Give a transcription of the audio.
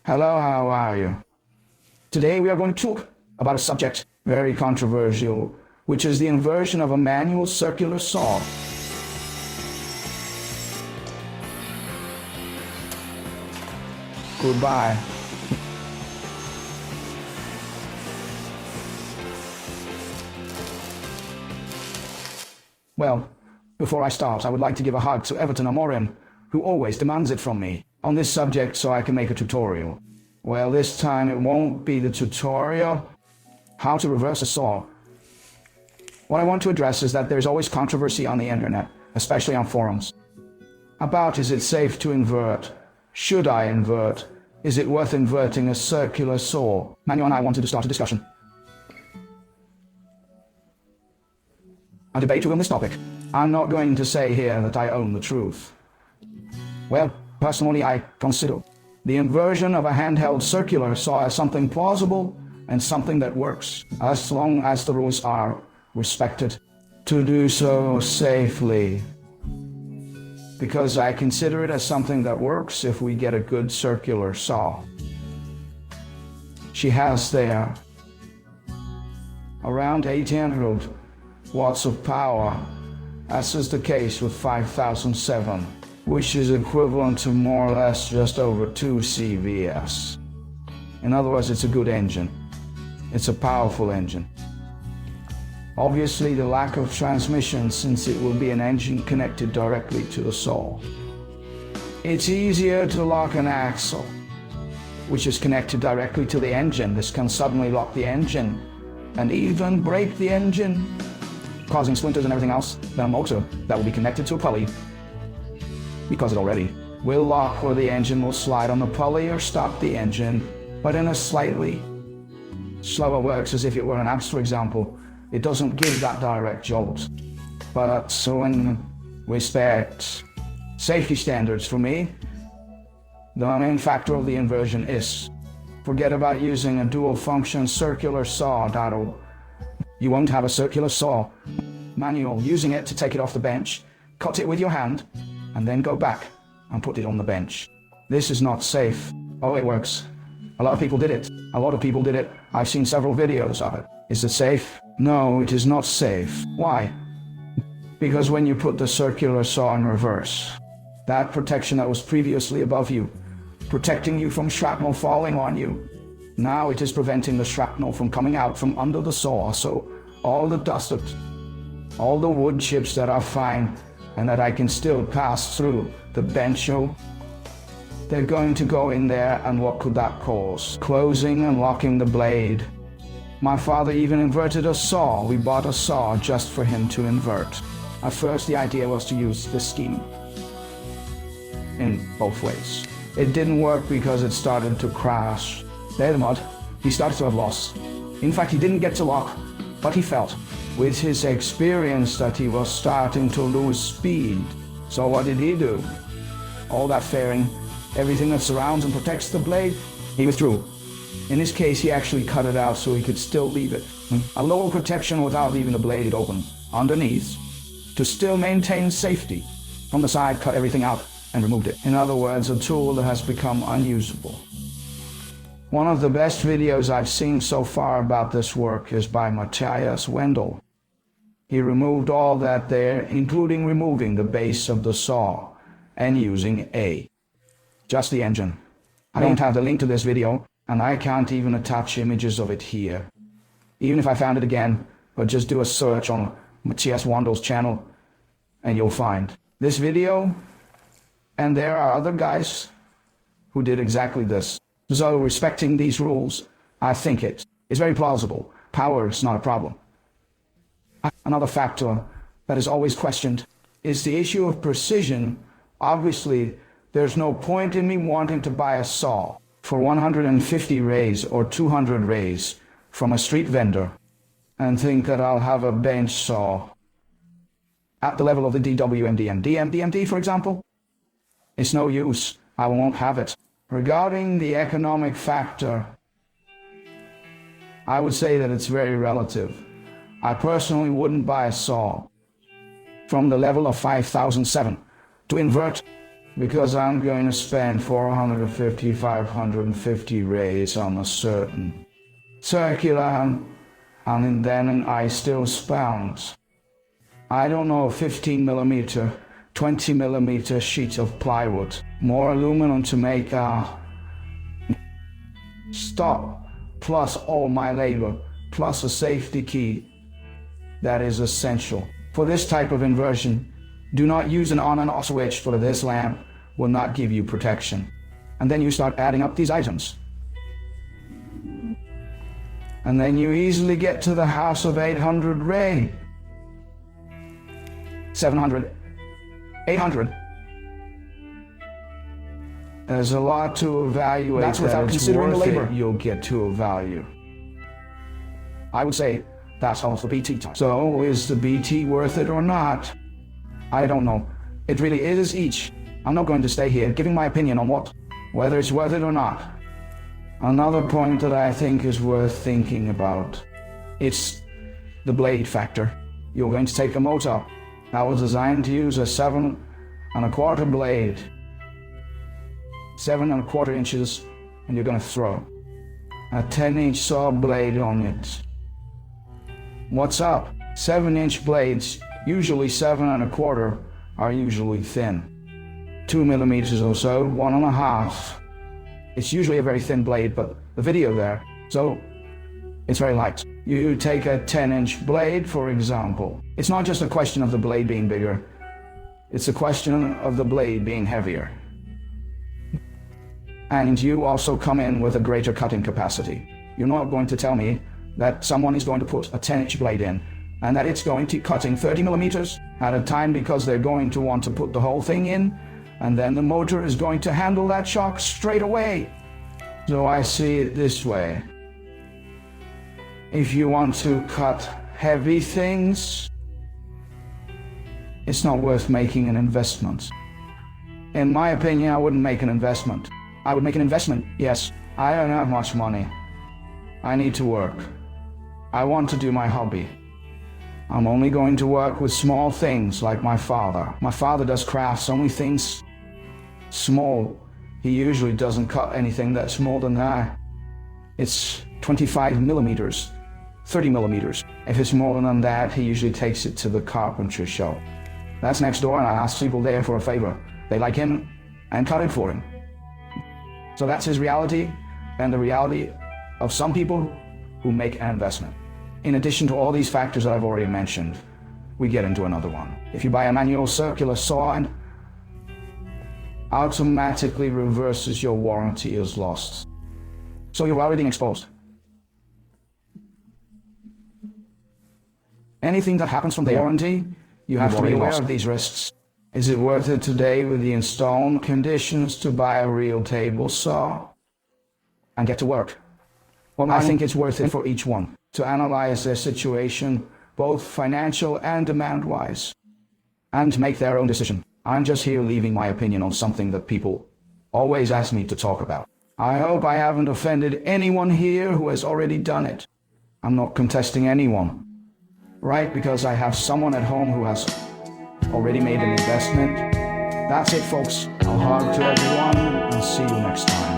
Hello, how are you? Today we are going to talk about a subject very controversial, which is the inversion of a manual circular saw. Goodbye. Well, before I start, I would like to give a hug to Everton Amorim, who always demands it from me on this subject so I can make a tutorial. Well, this time it won't be the tutorial, how to reverse a saw. What I want to address is that there's always controversy on the internet, especially on forums, about is it safe to invert? Should I invert? Is it worth inverting a circular saw? Manuel and I wanted to start a discussion, a debate on this topic. I'm not going to say here that I own the truth. Well, personally, I consider the inversion of a handheld circular saw as something plausible and something that works, as long as the rules are respected. To do so safely, because I consider it as something that works if we get a good circular saw. She has there around 1800 watts of power, as is the case with 5007, which is equivalent to more or less just over 2 CVS. In other words, it's a good engine. It's a powerful engine. Obviously, the lack of transmission, since it will be an engine connected directly to the saw. It's easier to lock an axle, which is connected directly to the engine. This can suddenly lock the engine and even break the engine, causing splinters and everything else, than a motor that will be connected to a pulley, because it already will lock where the engine will slide on the pulley or stop the engine, but in a slightly slower works, as if it were an amps, for example. It doesn't give that direct jolt. But so in respect safety standards, for me, the main factor of the inversion is forget about using a dual function circular saw. You won't have a circular saw manual using it to take it off the bench, cut it with your hand, and then go back and put it on the bench. This is not safe. Oh, it works. A lot of people did it. A lot of people did it. I've seen several videos of it. Is it safe? No, it is not safe. Why? Because when you put the circular saw in reverse, that protection that was previously above you, protecting you from shrapnel falling on you, now it is preventing the shrapnel from coming out from under the saw. So all the dust, all the wood chips that are fine and that I can still pass through the bench, they're going to go in there, and what could that cause? Closing and locking the blade. My father even inverted a saw. We bought a saw just for him to invert. At first the idea was to use this scheme in both ways. It didn't work because it started to crash. There the mud. He started to have loss. In fact, he didn't get to lock, but he felt with his experience that he was starting to lose speed. So what did he do? All that fairing, everything that surrounds and protects the blade, he withdrew. In this case, he actually cut it out so he could still leave it. A lower protection without leaving the blade open underneath to still maintain safety. From the side, cut everything out and removed it. In other words, a tool that has become unusable. One of the best videos I've seen so far about this work is by Matthias Wendel. He removed all that there, including removing the base of the saw and using just the engine. I don't have the link to this video, and I can't even attach images of it here. Even if I found it again, but just do a search on Matthias Wendel's channel, and you'll find this video. And there are other guys who did exactly this. So respecting these rules, I think it is very plausible. Power is not a problem. Another factor that is always questioned is the issue of precision. Obviously, there's no point in me wanting to buy a saw for 150 rays or 200 rays from a street vendor and think that I'll have a bench saw at the level of the DWMD and DMD, for example. It's no use. I won't have it. Regarding the economic factor, I would say that it's very relative. I personally wouldn't buy a saw from the level of 5007 to invert because I'm going to spend 450, 550 rays on a certain circular, and then I still spout. I don't know, 15 millimeter, 20 millimeter sheet of plywood, more aluminum to make a stop, plus all my labor, plus a safety key that is essential. For this type of inversion, do not use an on and off switch, for this lamp will not give you protection. And then you start adding up these items. And then you easily get to the house of 800 ray. 700, 800. There's a lot to evaluate. That's without considering the labor you'll get to a value. I would say that's half the BT time. So is the BT worth it or not? I don't know. It really is each. I'm not going to stay here giving my opinion on whether it's worth it or not. Another point that I think is worth thinking about, it's the blade factor. You're going to take a motor that was designed to use a 7 1/4 blade, 7 1/4 inches, and you're going to throw a 10-inch saw blade on it. What's up? 7-inch blades, usually 7 1/4, are usually thin. 2 millimeters or so, 1.5. It's usually a very thin blade, but the video there, so it's very light. You take a 10-inch blade, for example. It's not just a question of the blade being bigger, it's a question of the blade being heavier. And you also come in with a greater cutting capacity. You're not going to tell me that someone is going to put a 10-inch blade in and that it's going to be cutting 30 millimeters at a time, because they're going to want to put the whole thing in, and then the motor is going to handle that shock straight away. So I see it this way. If you want to cut heavy things, it's not worth making an investment. In my opinion, I wouldn't make an investment. I would make an investment, yes. I don't have much money. I need to work. I want to do my hobby. I'm only going to work with small things like my father. My father does crafts, only things small. He usually doesn't cut anything that's more than that. It's 25 millimeters, 30 millimeters. If it's more than that, he usually takes it to the carpentry shop. That's next door, and I ask people there for a favor. They like him and cut it for him. So that's his reality, and the reality of some people who make an investment. In addition to all these factors that I've already mentioned, we get into another one. If you buy a manual circular saw, and automatically reverses your warranty is lost. So you're already exposed. Anything that happens from the warranty, you have to be aware of these risks. Is it worth it today with the installed conditions to buy a real table saw and get to work? Well, I think it's worth it for each one to analyze their situation, both financial and demand-wise, and to make their own decision. I'm just here leaving my opinion on something that people always ask me to talk about. I hope I haven't offended anyone here who has already done it. I'm not contesting anyone, right? Because I have someone at home who has already made an investment. That's it, folks. I'll hug to everyone and see you next time.